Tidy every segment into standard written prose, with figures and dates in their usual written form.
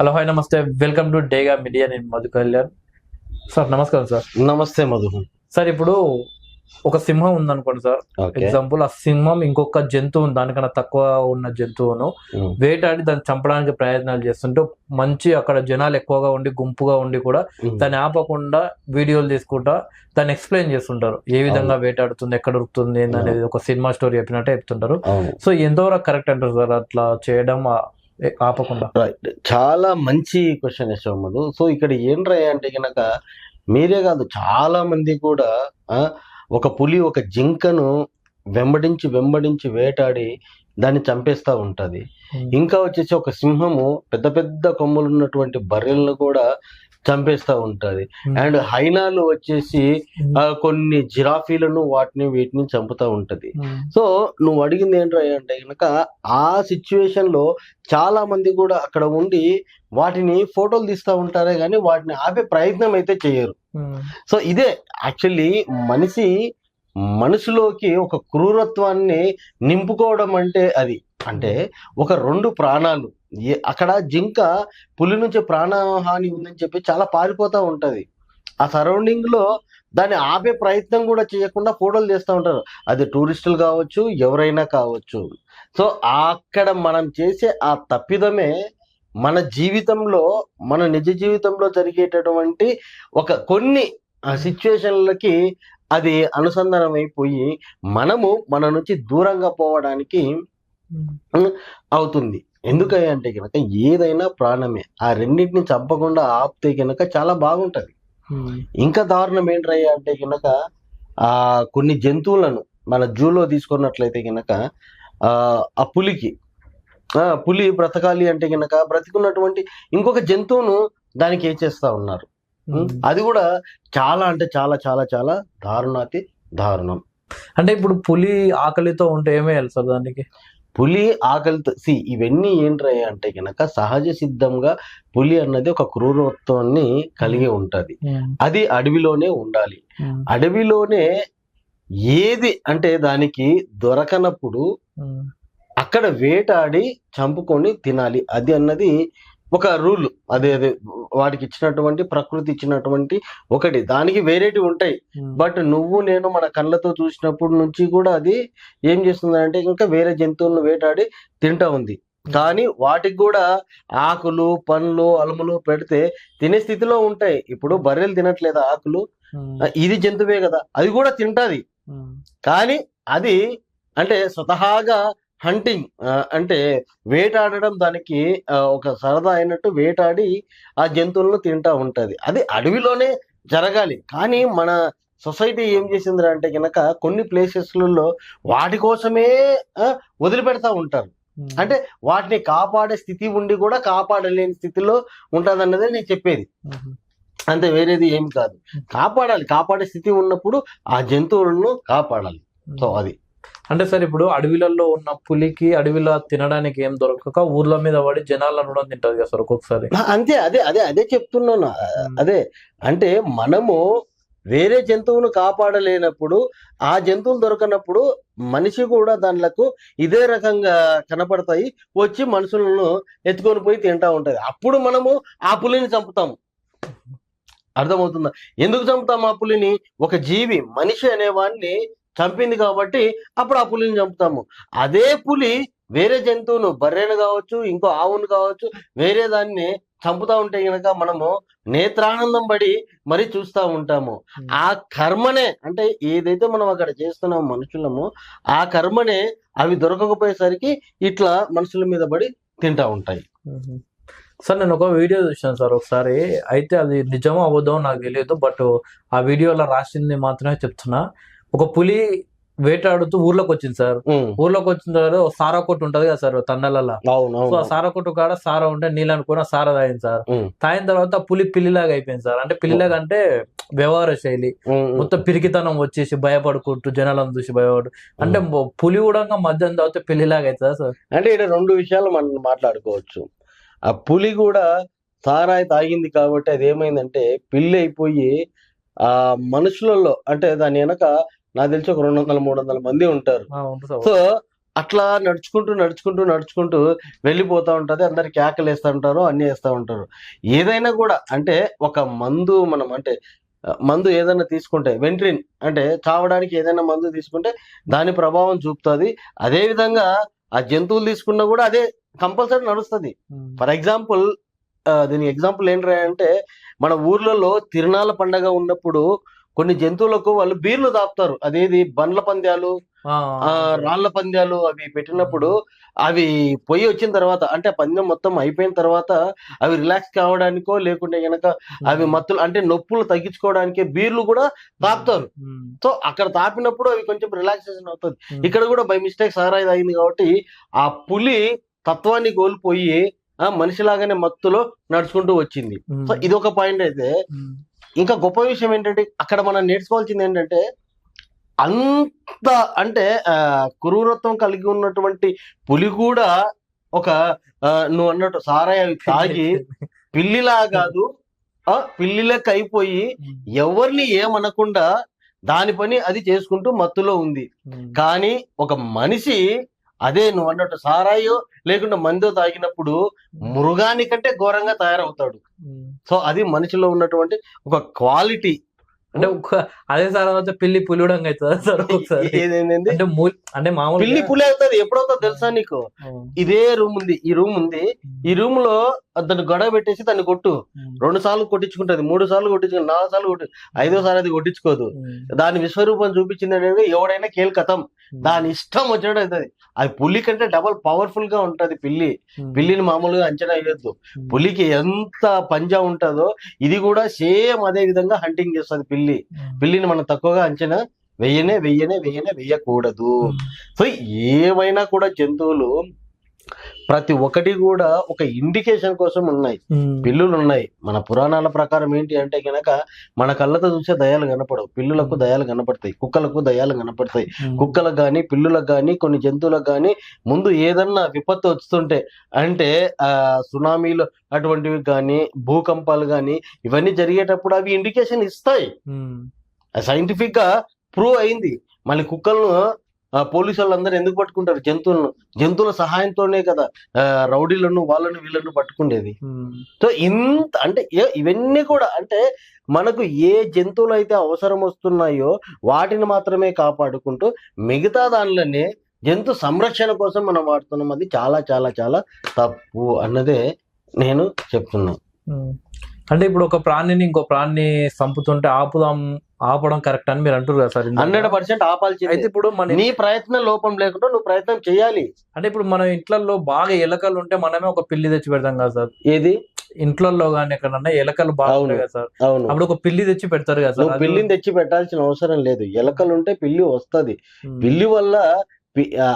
Hello hi నమస్తే welcome to డేగా media. నేను మధు కళ్యాణ్ సార్. నమస్కారం సార్. నమస్తే మధు. సార్ ఇప్పుడు ఒక సింహం ఉందనుకోండి సార్. ఎగ్జాంపుల్, ఆ సింహం ఇంకొక జంతువును, దానికన్నా తక్కువ ఉన్న జంతువును వేటాడి దాన్ని చంపడానికి ప్రయత్నాలు చేస్తుంటే మంచి అక్కడ జనాలు ఎక్కువగా ఉండి గుంపుగా ఉండి కూడా దాన్ని ఆపకుండా వీడియోలు తీసుకుంటా దాన్ని ఎక్స్ప్లెయిన్ చేస్తుంటారు. ఏ విధంగా వేటాడుతుంది, ఎక్కడ దొరుకుతుంది అనేది ఒక సినిమా స్టోరీ చెప్పినట్టే చెప్తుంటారు. సో ఎంతవరకు కరెక్ట్ అంటారు సార్ అట్లా చేయడం ఆపకుండా? రైట్, చాలా మంచి క్వశ్చన్ వేసావు మధు. సో ఇక్కడ ఏంట్రా అంటే కనుక మీరే కాదు, చాలా మంది కూడా ఒక పులి ఒక జింకను వెంబడించి వెంబడించి వేటాడి దాన్ని చంపేస్తా ఉంటది. ఇంకా వచ్చేసి ఒక సింహము పెద్ద పెద్ద కొమ్ములు ఉన్నటువంటి బర్రెలను కూడా చంపేస్తా ఉంటది. అండ్ హైనాలు వచ్చేసి కొన్ని జిరాఫీలను వీటిని చంపుతా ఉంటది. సో నువ్వు అడిగింది ఏంట్రా అంటే కనుక ఆ సిచ్యువేషన్ లో చాలా మంది కూడా అక్కడ ఉండి వాటిని ఫోటోలు తీస్తా ఉంటారే కానీ వాటిని ఆపే ప్రయత్నం అయితే చేయరు. సో ఇదే యాక్చువల్లీ మనసులోకి ఒక క్రూరత్వాన్ని నింపుకోవడం అంటే అది. అంటే ఒక రెండు ప్రాణాలు, అక్కడ జింక పులి నుంచి ప్రాణహాని ఉందని చెప్పి చాలా పారిపోతా ఉంటది. ఆ సరౌండింగ్ లో దాన్ని ఆపే ప్రయత్నం కూడా చేయకుండా ఫోటోలు చేస్తూ ఉంటారు. అది టూరిస్టులు కావచ్చు, ఎవరైనా కావచ్చు. సో అక్కడ మనం చేసే ఆ తప్పిదమే మన జీవితంలో, మన నిజ జీవితంలో జరిగేటటువంటి ఒక కొన్ని సిచ్యువేషన్లకి అది అనుసంధానం అయిపోయి మనము మన నుంచి దూరంగా పోవడానికి అవుతుంది. ఎందుకంటే కనుక ఏదైనా ప్రాణమే, ఆ రెండింటిని చంపకుండా ఆపితే కనుక చాలా బాగుంటది. ఇంకా దారుణం ఏంటయ్యా అంటే కనుక కొన్ని జంతువులను మన జూలో తీసుకున్నట్లయితే కనుక ఆ పులి బ్రతకాలి అంటే కనుక బ్రతికున్నటువంటి ఇంకొక జంతువును దానికి చేస్తా ఉన్నారు. అది కూడా చాలా అంటే చాలా చాలా చాలా దారుణాతి దారుణం. అంటే ఇప్పుడు పులి ఆకలితో ఉంటే ఏమేయాలి సార్ దానికి? పులి ఆకలితో ఇవన్నీ ఏంట్రయ్యా అంటే కనుక సహజ సిద్ధంగా పులి అన్నది ఒక క్రూరత్వాన్ని కలిగి ఉంటది. అది అడవిలోనే ఉండాలి. అడవిలోనే ఏది అంటే దానికి దొరకనప్పుడు అక్కడ వేటాడి చంపుకొని తినాలి. అది అన్నది ఒక రూల్. అదే వాడికి ఇచ్చినటువంటి ప్రకృతి ఇచ్చినటువంటి ఒకటి. దానికి వేరేటి ఉంటాయి. బట్ నువ్వు నేను మన కళ్ళతో చూసినప్పుడు నుంచి కూడా అది ఏం చేస్తుంది అంటే ఇంకా వేరే జంతువులను వేటాడి తింటా ఉంది. కానీ వాటికి కూడా ఆకులు, పండ్లు, అలములు పెడితే తినే స్థితిలో ఉంటాయి. ఇప్పుడు బర్రెలు తినట్లేదా ఆకులు? ఇది జంతువే కదా, అది కూడా తింటది. కానీ అది అంటే స్వతహాగా హంటింగ్ అంటే వేటాడడం, దానికి ఒక సరదా అయినట్టు వేటాడి ఆ జంతువులను తింటా ఉంటది. అది అడవిలోనే జరగాలి. కానీ మన సొసైటీ ఏం చేసింది అంటే కనుక కొన్ని ప్లేసెస్లలో వాటి కోసమే వదిలిపెడతా ఉంటారు. అంటే వాటిని కాపాడే స్థితి ఉండి కూడా కాపాడలేని స్థితిలో ఉంటది అన్నదే నేను చెప్పేది. అంతే, వేరేది ఏం కాదు. కాపాడాలి. కాపాడే స్థితి ఉన్నప్పుడు ఆ జంతువులను కాపాడాలి. సో అది అంటే సార్, ఇప్పుడు అడవిలలో ఉన్న పులికి అడవిలో తినడానికి ఏం దొరకక ఊర్ల మీద పడి జనాలను కూడా తింటది కదా సార్ ఒక్కొక్కసారి. అంతే, అదే చెప్తున్నాను. అదే అంటే మనము వేరే జంతువును కాపాడలేనప్పుడు, ఆ జంతువులు దొరకనప్పుడు మనిషి కూడా దానిలకు ఇదే రకంగా కనపడతాయి, వచ్చి మనుషులను ఎత్తుకొని పోయి తింటా ఉంటది. అప్పుడు మనము ఆ పులిని చంపుతాము. అర్థమవుతుందా? ఎందుకు చంపుతాము ఆ పులిని? ఒక జీవి, మనిషి అనేవాడిని చంపింది కాబట్టి అప్పుడు ఆ పులిని చంపుతాము. అదే పులి వేరే జంతువును, బర్రెను కావచ్చు, ఇంకో ఆవును కావచ్చు, వేరే దాన్ని చంపుతా ఉంటే గనక మనము నేత్రానందం పడి మరి చూస్తూ ఉంటాము. ఆ కర్మనే, అంటే ఏదైతే మనం అక్కడ చేస్తున్నామో మనుషులము, ఆ కర్మనే అవి దొరకకపోయేసరికి ఇట్లా మనుషుల మీద పడి తింటా ఉంటాయి. సార్, నేను ఒక వీడియో చూసాను సార్ ఒకసారి. అయితే అది నిజమో అవ్వదో నాకు తెలియదు, బట్ ఆ వీడియోలో రాసింది మాత్రమే చెప్తున్నా. ఒక పులి వేటాడుతూ ఊర్లోకి వచ్చింది సార్. ఊర్లోకి వచ్చిన తర్వాత సారా కొట్టు ఉంటది కదా సార్ తండలలో. సో ఆ సారా కొట్టు కాడ సారా ఉంటే నీళ్ళు అనుకున్న సారా తాగింది సార్. తాగిన తర్వాత పులి పిల్లిలాగా అయిపోయింది సార్. అంటే పిల్లిలాగా అంటే వ్యవహార శైలి మొత్తం పిరికితనం వచ్చేసి భయపడుకుంటూ జనాలను చూసి భయపడు. అంటే పులి కూడా మధ్యాహ్నం తాగితే పిల్లిలాగా అవుతుందా సార్? అంటే ఇక్కడ రెండు విషయాలు మనం మాట్లాడుకోవచ్చు. ఆ పులి కూడా సారాయి తాగింది కాబట్టి అది ఏమైందంటే పిల్లి అయిపోయి ఆ మనుషులలో, అంటే దాని వెనక నాకు తెలిసి ఒక 200-300 మంది ఉంటారు. సో అట్లా నడుచుకుంటూ వెళ్ళిపోతా ఉంటది. అందరు కేకలు వేస్తూ ఉంటారు, అన్ని వేస్తూ ఉంటారు. ఏదైనా కూడా అంటే ఒక మందు మనం అంటే మందు ఏదైనా తీసుకుంటే వెంట్రిన్ అంటే చావడానికి ఏదైనా మందు తీసుకుంటే దాని ప్రభావం చూపుతుంది. అదే విధంగా ఆ జంతువులు తీసుకున్నా కూడా అదే కంపల్సరీ నడుస్తుంది. ఫర్ ఎగ్జాంపుల్ దీని ఎగ్జాంపుల్ ఏంటి అంటే మన ఊర్లలో తిరునాళ్ళ పండగ ఉన్నప్పుడు కొన్ని జంతువులకు వాళ్ళు బీర్లు తాపుతారు. అదేది బండ్ల పంద్యాలు, రాళ్ల పంద్యాలు అవి పెట్టినప్పుడు అవి పొయ్యి వచ్చిన తర్వాత అంటే పందెం మొత్తం అయిపోయిన తర్వాత అవి రిలాక్స్ కావడానికో లేకుంటే గనక అవి మత్తులు అంటే నొప్పులు తగ్గించుకోవడానికి బీర్లు కూడా తాపుతారు. సో అక్కడ తాపినప్పుడు అవి కొంచెం రిలాక్సేషన్ అవుతుంది. ఇక్కడ కూడా బై మిస్టేక్ సారా ఇది అయింది కాబట్టి ఆ పులి తత్వాన్ని కోల్పోయి మనిషిలాగానే మత్తులో నడుచుకుంటూ వచ్చింది. సో ఇది ఒక పాయింట్. అయితే ఇంకా గొప్ప విషయం ఏంటంటే అక్కడ మనం నేర్చుకోవాల్సింది ఏంటంటే అంత అంటే క్రూరత్వం కలిగి ఉన్నటువంటి పులి కూడా ఒక నువ్వు అన్నట్టు సారాయి అవి తాగి పిల్లిలా కాదు పిల్లిలకు అయిపోయి ఎవరిని ఏమనకుండా దాని పని అది చేసుకుంటూ మత్తులో ఉంది. కానీ ఒక మనిషి అదే నువ్వు అన్నట్టు సారాయో లేకుండా మందో తాగినప్పుడు మృగానికంటే ఘోరంగా తయారవుతాడు. సో అది మనిషిలో ఉన్నటువంటి ఒక క్వాలిటీ. అంటే అదే సార్ పిల్లి పులి కూడా అవుతుంది సార్ ఒకసారి. అంటే మామూలు పిల్లి పులి అవుతుంది. ఎప్పుడవుతుందో తెలుసా నీకు? ఇదే రూమ్ ఉంది, ఈ రూమ్ లో దాన్ని గొడవ పెట్టేసి దాన్ని కొట్టు. 2 సార్లు కొట్టించుకుంటది, 3 సార్లు కొట్టించుకుంటుంది, 4 సార్లు 5వ సారి అది కొట్టించుకోదు. దాని విశ్వరూపం చూపించింది అనేది ఎవడైనా కేల్కతం. దాని ఇష్టం వచ్చినట్టు అవుతుంది. అది పులి కంటే డబల్ పవర్ఫుల్ గా ఉంటది పిల్లి. పిల్లిని మామూలుగా అంచనా వేయొద్దు. పులికి ఎంత పంజా ఉంటుందో ఇది కూడా సేమ్ అదే విధంగా హంటింగ్ చేస్తుంది. పిల్లిని మనం తక్కువగా అంచనా వేయకూడదు. సో ఏమైనా కూడా జంతువులు ప్రతి ఒక్కటి కూడా ఒక ఇండికేషన్ కోసం ఉన్నాయి. పిల్లులు ఉన్నాయి. మన పురాణాల ప్రకారం ఏంటి అంటే గనక మన కళ్ళతో చూసే దయాలు కనపడవు, పిల్లులకు దయాలు కనపడతాయి, కుక్కలకు దయాలు కనపడతాయి. కుక్కలకు గాని పిల్లులకు గాని కొన్ని జంతువులకు గాని ముందు ఏదన్నా విపత్తు వస్తుంటే అంటే సునామీలు అటువంటివి కానీ భూకంపాలు కానీ ఇవన్నీ జరిగేటప్పుడు అవి ఇండికేషన్ ఇస్తాయి. సైంటిఫిక్ గా ప్రూవ్ అయింది. మళ్ళీ కుక్కలను పోలీసు వాళ్ళందరూ ఎందుకు పట్టుకుంటారు? జంతువుల సహాయంతోనే కదా రౌడీలను వీళ్ళను పట్టుకునేది. సో ఇంత అంటే ఇవన్నీ కూడా అంటే మనకు ఏ జంతువులు అయితే అవసరం వస్తున్నాయో వాటిని మాత్రమే కాపాడుకుంటూ మిగతా దానిలోనే జంతు సంరక్షణ కోసం మనం వాడుతున్నాం. అది చాలా చాలా చాలా తప్పు అన్నదే నేను చెప్తున్నా. అంటే ఇప్పుడు ఒక ప్రాణిని ఇంకో ప్రాణిని చంపుతుంటే ఆపడం కరెక్ట్ అని మీరు అంటారు కదా సార్? 100% ఆపాల్సింది. అయితే ఇప్పుడు నీ ప్రయత్నం లోపం లేకుండా నువ్వు ప్రయత్నం చేయాలి. అంటే ఇప్పుడు మన ఇంట్లో బాగా ఎలకలు ఉంటే మనమే ఒక పిల్లి తెచ్చి పెడతాం కదా సార్? ఏది ఇంట్లో గానీ ఎక్కడన్నా ఎలకలు బాగుంటాయి కదా సార్? అవును. అప్పుడు ఒక పిల్లి తెచ్చి పెడతారు కదా సార్? పిల్లిని తెచ్చి పెట్టాల్సిన అవసరం లేదు. ఎలకలు ఉంటే పిల్లి వస్తుంది. పిల్లి వల్ల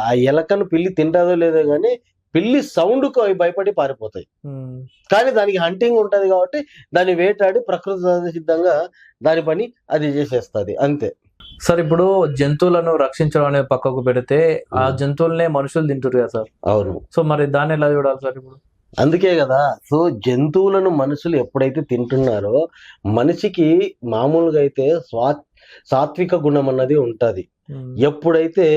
ఆ ఎలకను పిల్లి తింటాదో లేదో గానీ పిల్లి సౌండ్ కు అవి భయపడి పారిపోతాయి. కానీ దానికి హంటింగ్ ఉంటది కాబట్టి దాన్ని వేటాడి ప్రకృతి సిద్ధంగా దాని పని అది చేసేస్తుంది, అంతే. సార్ ఇప్పుడు జంతువులను రక్షించడం అనేది పక్కకు పెడితే ఆ జంతువులనే మనుషులు తింటారు కదా సార్? అవును. సో మరి దాన్ని ఎలా చూడాలి సార్ ఇప్పుడు? అందుకే కదా సో జంతువులను మనుషులు ఎప్పుడైతే తింటున్నారో మనిషికి మామూలుగా అయితే సాత్విక గుణం అన్నది ఉంటది. ఎప్పుడైతే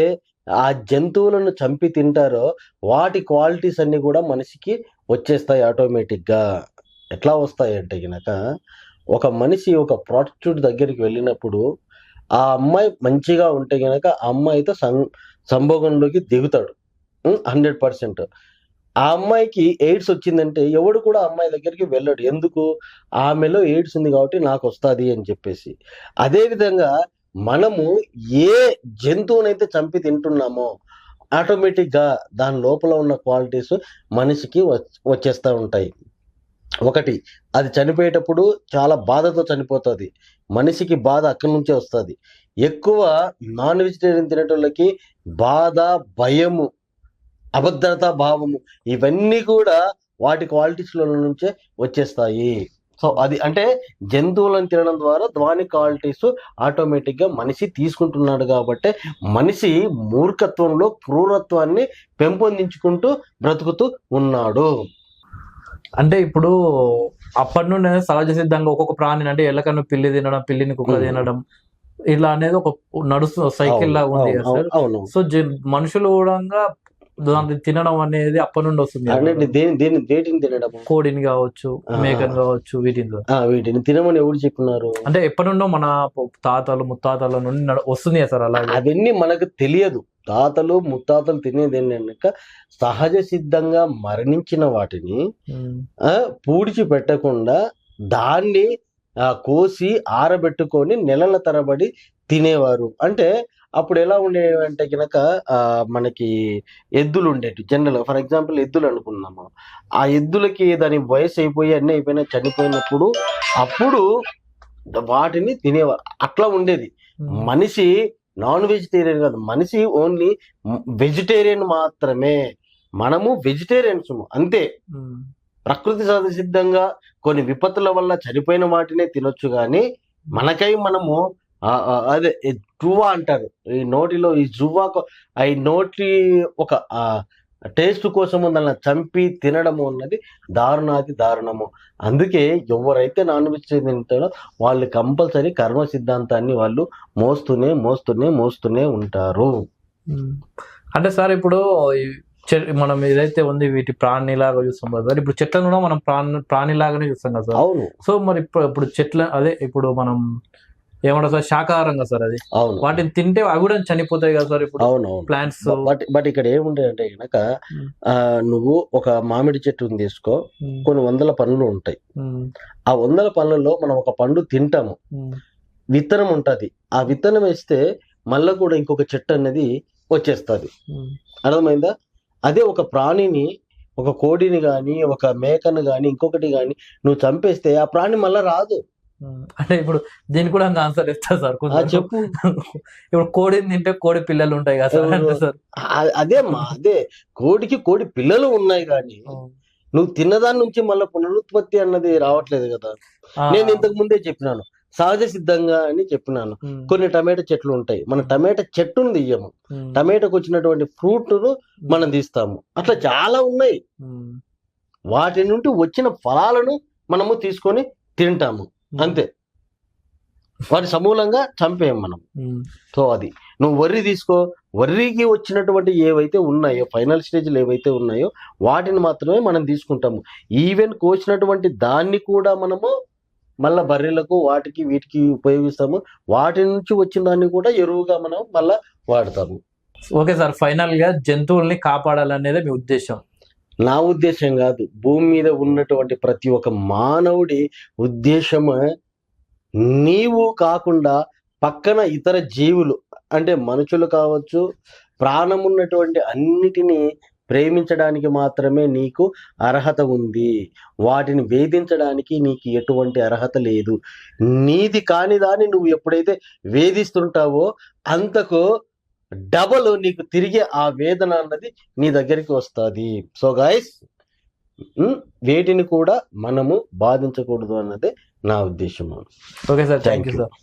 ఆ జంతువులను చంపి తింటారో వాటి క్వాలిటీస్ అన్ని కూడా మనిషికి వచ్చేస్తాయి ఆటోమేటిక్ గా. ఎట్లా వస్తాయి అంటే గనక ఒక మనిషి ఒక ప్రాస్టిట్యూట్ దగ్గరికి వెళ్ళినప్పుడు ఆ అమ్మాయి మంచిగా ఉంటే గనక ఆ అమ్మాయితో సంభోగంలోకి దిగుతాడు 100%. ఆ అమ్మాయికి ఎయిడ్స్ వచ్చిందంటే ఎవడు కూడా అమ్మాయి దగ్గరికి వెళ్ళడు. ఎందుకు? ఆమెలో ఎయిడ్స్ ఉంది కాబట్టి నాకు వస్తుంది అని చెప్పేసి. అదే విధంగా మనము ఏ జంతువునైతే చంపి తింటున్నామో ఆటోమేటిక్ గా దాని లోపల ఉన్న క్వాలిటీస్ మనిషికి వచ్చేస్తూ ఉంటాయి. ఒకటి, అది చనిపోయేటప్పుడు చాలా బాధతో చనిపోతుంది. మనిషికి బాధ అక్కడి నుంచే వస్తుంది. ఎక్కువ నాన్ వెజిటేరియన్ తినేటోళ్ళకి బాధ, భయము, అభద్రతా భావము ఇవన్నీ కూడా వాటి క్వాలిటీస్ల నుంచే వచ్చేస్తాయి. సో అది అంటే జంతువులను తినడం ద్వారా దాని క్వాలిటీస్ ఆటోమేటిక్ గా మనిషి తీసుకుంటున్నాడు కాబట్టి మనిషి మూర్ఖత్వంలో క్రూరత్వాన్ని పెంపొందించుకుంటూ బ్రతుకుతూ ఉన్నాడు. అంటే ఇప్పుడు అప్పటి నుండి సహజ సిద్ధంగా ఒక్కొక్క ప్రాణిని అంటే ఎలకను పిల్లి తినడం, పిల్లిని కుక్క తినడం ఇలా అనేది ఒక నడుస్తున్న సైకిల్ లాగా ఉంది కదా సార్. అవును. సో మనుషులు కూడా దాన్ని తినడం అనేది అప్పటి నుండి వస్తుంది కదా. వేటిని తినడం? కోడిని కావచ్చు, మేకని కావచ్చు, వీటిని వీటిని తినమని ఎవరు చెప్పినారు? అంటే ఎప్పటి నుండో మన తాతలు ముత్తాతల నుండి వస్తుంది కదా సార్. అలాగే అవన్నీ మనకు తెలియదు. తాతలు ముత్తాతలు తినేది ఏంటంటే సహజ సిద్ధంగా మరణించిన వాటిని పూడ్చి పెట్టకుండా దాన్ని కోసి ఆరబెట్టుకొని నెలల తరబడి తినేవారు. అంటే అప్పుడు ఎలా ఉండేవి అంటే కనుక మనకి ఎద్దులు ఉండేవి. జనరల్ ఫర్ ఎగ్జాంపుల్ ఎద్దులు అనుకున్నాము. ఆ ఎద్దులకి దాని వయసు అయిపోయి అన్ని అయిపోయినా చనిపోయినప్పుడు అప్పుడు వాటిని తినేవారు. అట్లా ఉండేది. మనిషి నాన్ వెజిటేరియన్ కాదు, మనిషి ఓన్లీ వెజిటేరియన్ మాత్రమే. మనము వెజిటేరియన్స్ అంతే. ప్రకృతి సహజ సిద్ధంగా కొన్ని విపత్తుల వల్ల చనిపోయిన వాటినే తినొచ్చు, కానీ మనకై మనము అదే జువ్వా అంటారు, ఈ నోటిలో ఈ జువ్వా ఈ నోటి ఒక టేస్ట్ కోసము దాన్ని చంపి తినడము అన్నది దారుణాతి దారుణము. అందుకే ఎవరైతే నాన్ వెజ్ తింటారో వాళ్ళు కంపల్సరీ కర్మ సిద్ధాంతాన్ని వాళ్ళు మోస్తూనే ఉంటారు. అంటే సార్ ఇప్పుడు మనం ఏదైతే ఉంది వీటి ప్రాణిలాగా చూస్తాం కదా సార్. ఇప్పుడు చెట్లను కూడా మనం ప్రాణిలాగానే చూస్తాం కదా సార్. అవును. సో మరి ఇప్పుడు చెట్ల అదే ఇప్పుడు మనం ఏమంటారు సార్, శాకాహారంగా సార్ అది. అవును. వాటిని తింటే అవి కూడా చనిపోతాయి కదా సార్ ఇప్పుడు. అవును. ప్లాంట్స్. బట్ ఇక్కడ ఏముంటాయి అంటే కనుక నువ్వు ఒక మామిడి చెట్టుని తీసుకో, కొన్ని వందల పండ్లు ఉంటాయి. ఆ 100 పండ్లలో మనం ఒక పండు తింటాము, విత్తనం ఉంటది. ఆ విత్తనం వేస్తే మళ్ళా కూడా ఇంకొక చెట్టు అనేది వచ్చేస్తుంది. అర్థమైందా? అదే ఒక ప్రాణిని, ఒక కోడిని గాని, ఒక మేకను గాని, ఇంకొకటి గాని నువ్వు చంపేస్తే ఆ ప్రాణి మళ్ళా రాదు. అంటే ఇప్పుడు దీనికి కూడా ఆన్సర్ ఇస్తా సార్. చెప్పు. ఇప్పుడు కోడిని తింటే కోడి పిల్లలు ఉంటాయి కదా సార్. అదే కోడికి కోడి పిల్లలు ఉన్నాయి, కానీ నువ్వు తిన్నదాని నుంచి మళ్ళీ పునరుత్పత్తి అన్నది రావట్లేదు కదా. నేను ఇంతకు ముందే చెప్పినాను, సహజ సిద్ధంగా అని చెప్పినాను. కొన్ని టమాటా చెట్లు ఉంటాయి, మన టమాటా చెట్టును తీయము, టమాటాకు వచ్చినటువంటి ఫ్రూట్ ను మనం తీస్తాము. అట్లా చాలా ఉన్నాయి. వాటి నుండి వచ్చిన ఫలాలను మనము తీసుకొని తింటాము అంతే. వాటి సమూలంగా చంపేయం మనం. సో అది నువ్వు వర్రి తీసుకో, వర్రికి వచ్చినటువంటి ఏవైతే ఉన్నాయో ఫైనల్ స్టేజ్లు ఏవైతే ఉన్నాయో వాటిని మాత్రమే మనం తీసుకుంటాము. ఈవెన్ కోసినటువంటి దాన్ని కూడా మనము మళ్ళా బర్రెలకు వాటికి వీటికి ఉపయోగిస్తాము. వాటి నుంచి వచ్చిన దాన్ని కూడా ఎరువుగా మనం మళ్ళా వాడతాము. ఓకే సార్, ఫైనల్ గా జంతువుల్ని కాపాడాలనేదే మీ ఉద్దేశం? నా ఉద్దేశం కాదు, భూమి మీద ఉన్నటువంటి ప్రతి ఒక్క మానవుడి ఉద్దేశము. నీవు కాకుండా పక్కన ఇతర జీవులు అంటే మనుషులు కావచ్చు, ప్రాణం ఉన్నటువంటి అన్నిటినీ ప్రేమించడానికి మాత్రమే నీకు అర్హత ఉంది. వాటిని వేధించడానికి నీకు ఎటువంటి అర్హత లేదు. నీది కాని దాన్ని నువ్వు ఎప్పుడైతే వేధిస్తుంటావో అంతకు డబల్ నీకు తిరిగే ఆ వేదన అన్నది నీ దగ్గరికి వస్తుంది. సో గైస్, వేటిని కూడా మనము బాధించకూడదు అన్నదే నా ఉద్దేశం. Okay sir, thank you sir.